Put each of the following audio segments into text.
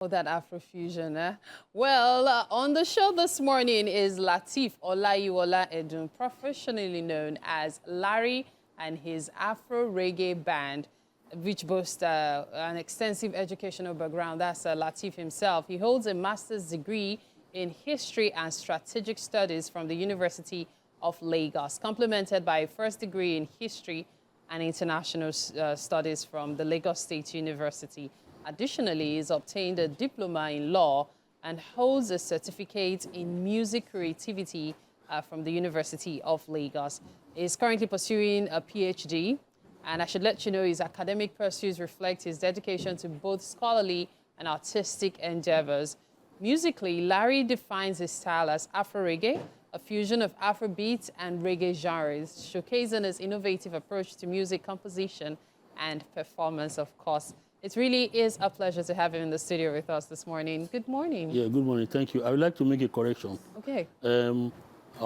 Oh, that Afrofusion, eh? Well, on the show this morning is Lateef Edun, professionally known as Larry, and his Afro reggae band, which boasts an extensive educational background. That's Lateef himself. He holds a master's degree in history and strategic studies from the University of Lagos, complemented by a first degree in history and international studies from the Lagos State University. Additionally, he's obtained a diploma in law and holds a certificate in music creativity from the University of Lagos. He's currently pursuing a PhD, and I should let you know his academic pursuits reflect his dedication to both scholarly and artistic endeavors. Musically, Larry defines his style as Afro reggae, a fusion of Afrobeat and reggae genres, showcasing his innovative approach to music composition and performance, of course. It really is a pleasure to have him in the studio with us this morning. Good morning. Yeah, good morning. Thank you. I would like to make a correction. Okay. I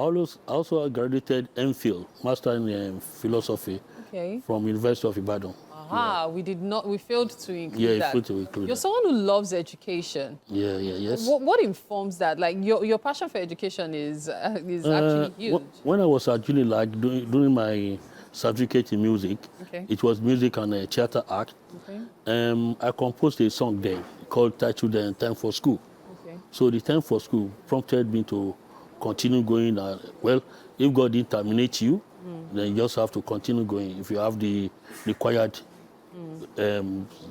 also graduated MPhil, Master in Philosophy, Okay. from University of Ibadan. Aha, we failed to include that. Failed to include You're that. someone who loves education. Yes. What informs that? Like, your passion for education is actually huge. When I was at Unilag doing my certificate in music, Okay. it was music and theater art. Okay. I composed a song there called titled Time for School. Okay. So the time for school prompted me to continue going. Well, if God didn't terminate you, then you just have to continue going if you have the required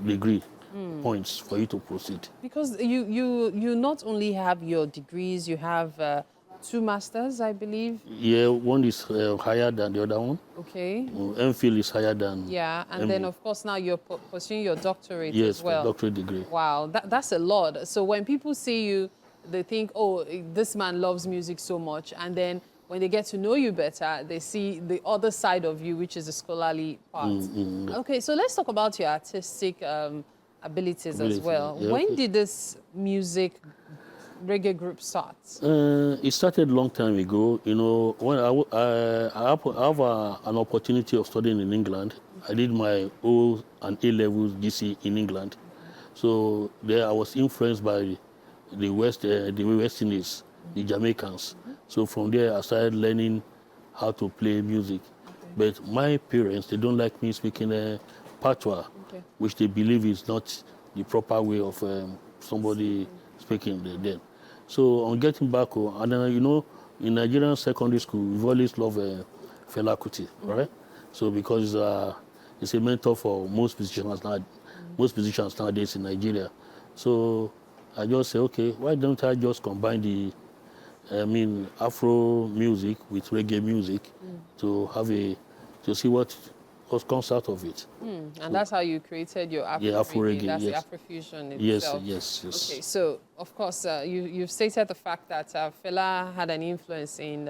degree points for you to proceed. Because you not only have your degrees, you have 2 masters, I believe. Yeah, one is higher than the other one. Okay. MPhil is higher than Yeah, and then of course now you're pursuing your doctorate yes, as well. doctorate degree. Wow, that's a lot. So when people see you, they think, oh, this man loves music so much, and then when they get to know you better, they see the other side of you, which is the scholarly part. Okay, so let's talk about your artistic abilities as well. Yeah, When okay. did this music reggae group start? It started a long time ago. You know, when I have an opportunity of studying in England. I did my O and A levels GC in England. So there I was influenced by the West Indies, the Jamaicans. So from there I started learning how to play music. But my parents, they don't like me speaking patois, which they believe is not the proper way of somebody speaking then. So on getting back home, and then, you know, in Nigerian secondary school, we've always loved Fela Kuti, right? So because it's a mentor for most musicians nowadays in Nigeria. So I just say, okay, why don't I just combine Afro music with reggae music to see what comes out of it. And that's how you created your Afro, Afro reggae. That's Yes. the Afrofusion itself. Yes. Okay, so of course you've stated the fact that Fela had an influence in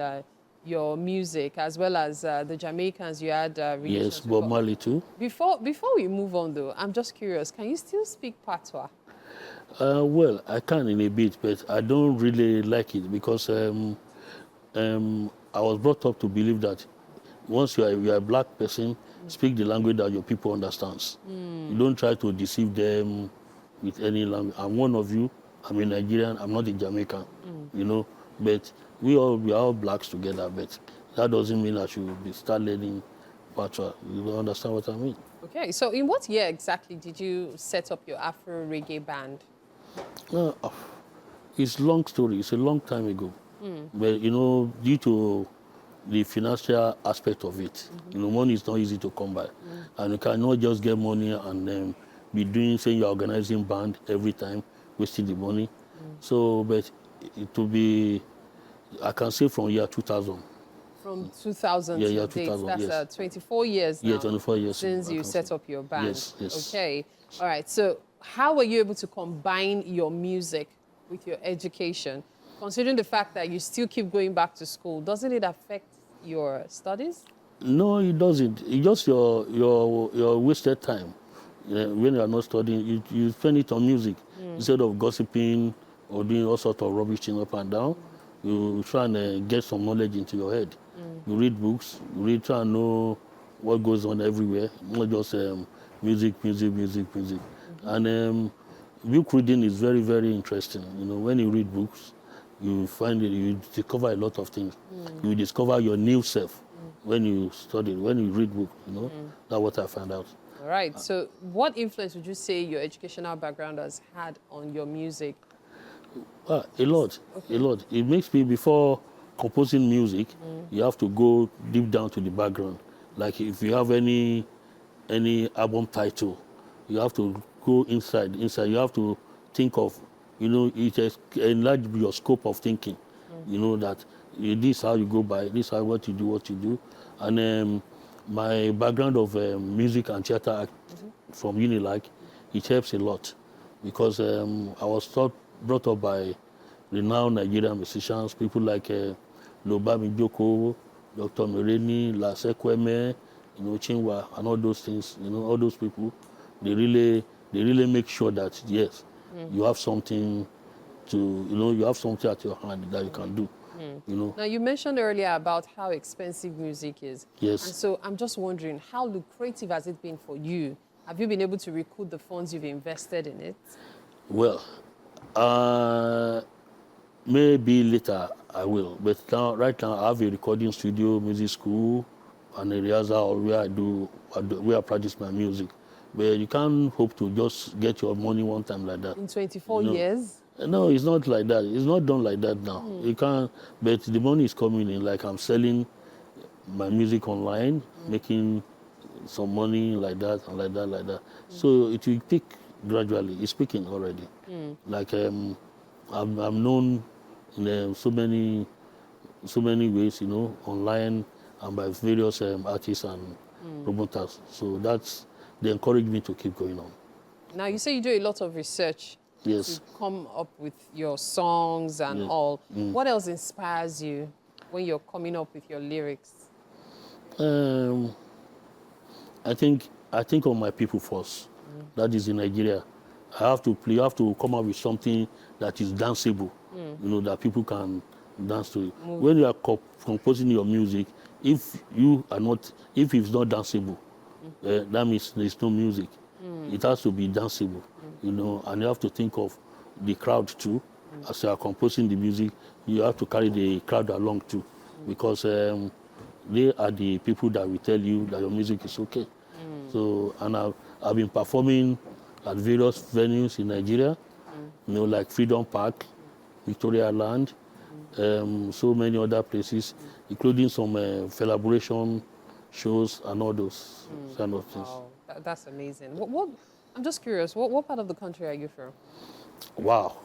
your music, as well as the Jamaicans you had relations Yes, Bob with. Marley too. Before we move on though, I'm just curious, can you still speak patois? Well, I can in a bit, but I don't really like it because I was brought up to believe that once you are a black person, speak the language that your people understands. You don't try to deceive them with any language. I'm one of you. I'm a Nigerian. I'm not a Jamaican. You know, but we are all blacks together. But that doesn't mean I should start learning patois. You don't understand what I mean? Okay, so in what year exactly did you set up your Afro reggae band? It's a long story. It's a long time ago. But, you know, due to the financial aspect of it, you know, money is not easy to come by. And you cannot just get money and be saying you're organizing band every time, wasting the money. So, but it will be, I can say from year 2000. From 2000 Yeah, to yeah, date, 2000, that's yes. 24 years now. Yeah, 24 years since ago, I you can set say. up your band. Yes. Okay, all right. So how were you able to combine your music with your education, considering the fact that you still keep going back to school? Doesn't it affect your studies? No, it doesn't. It's just your wasted time. When you are not studying, you spend it on music instead of gossiping or doing all sorts of rubbish thing up and down. You try and get some knowledge into your head. You read books. You try and know what goes on everywhere, not just music. And book reading is very, very interesting. You know, when you read books, you find it, you discover a lot of things. You discover your new self when you study, when you read books, you know. That's what I found out. All right. So what influence would you say your educational background has had on your music? A lot, a lot. It makes me, before composing music, you have to go deep down to the background. Like if you have any album title, you have to go inside. You have to think of, you know, it has enlarge your scope of thinking. You know that this is how you go by, this is how what you do. And my background of music and theater act from Unilag, it helps a lot because I was brought up by renowned Nigerian musicians, people like Lobami Joko, Dr. Mereni, Lase Kweme, you know, Chinwa, and all those things. You know, all those people, they really make sure that yes, you have something to, you know, you have something at your hand that you can do. You know. Now, you mentioned earlier about how expensive music is. Yes. And so I'm just wondering, how lucrative has it been for you? Have you been able to recoup the funds you've invested in it? Well, maybe later I will, but now, right now I have a recording studio, music school, and a rehearsal where I practice my music. But you can't hope to just get your money one time like that. In 24 You know? years? No, it's not like that. It's not done like that now. You can't, but the money is coming in. Like I'm selling my music online, making some money like that and like that. So it will pick gradually. It's picking already. Like I'm known in so many ways, you know, online and by various artists and promoters. So they encourage me to keep going on. Now, you say you do a lot of research Yes. to come up with your songs and all. What else inspires you when you're coming up with your lyrics? I think of my people first. That is in Nigeria. I have to come up with something that is danceable, you know, that people can dance to it. When you are composing your music, if it's not danceable, that means there's no music. It has to be danceable, you know, and you have to think of the crowd too. As you are composing the music, you have to carry the crowd along too, because they are the people that will tell you that your music is okay. So, and I've been performing at various venues in Nigeria, you know, like Freedom Park, Victoria Land, so many other places, including some collaboration shows and all those kind of things. Wow, that's amazing. I'm just curious, what part of the country are you from? Wow.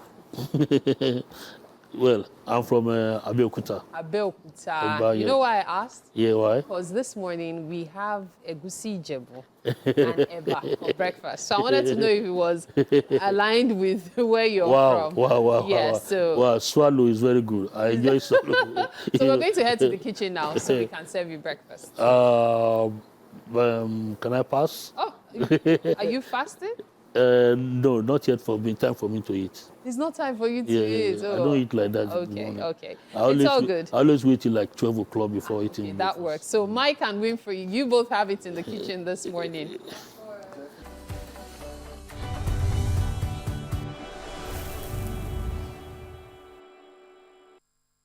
Well, I'm from Abeokuta. Abeokuta. Egba, You yeah. know why I asked? Yeah, why? Because this morning we have egusi jebu and eba for breakfast. So I wanted to know if it was aligned with where you're from. Wow. Yes, so Swallow is very good. I enjoy swallow. so we're going to head to the kitchen now so we can serve you breakfast. Can I pass? Oh, are you fasting? No, not yet. For me, time for me to eat. It's not time for you to eat. I Oh. don't eat like that. in the Okay, morning. okay. I It's all good. I always wait till like 12 o'clock before eating. Okay, that works. So Mike and Win for you. You both have it in the kitchen this morning.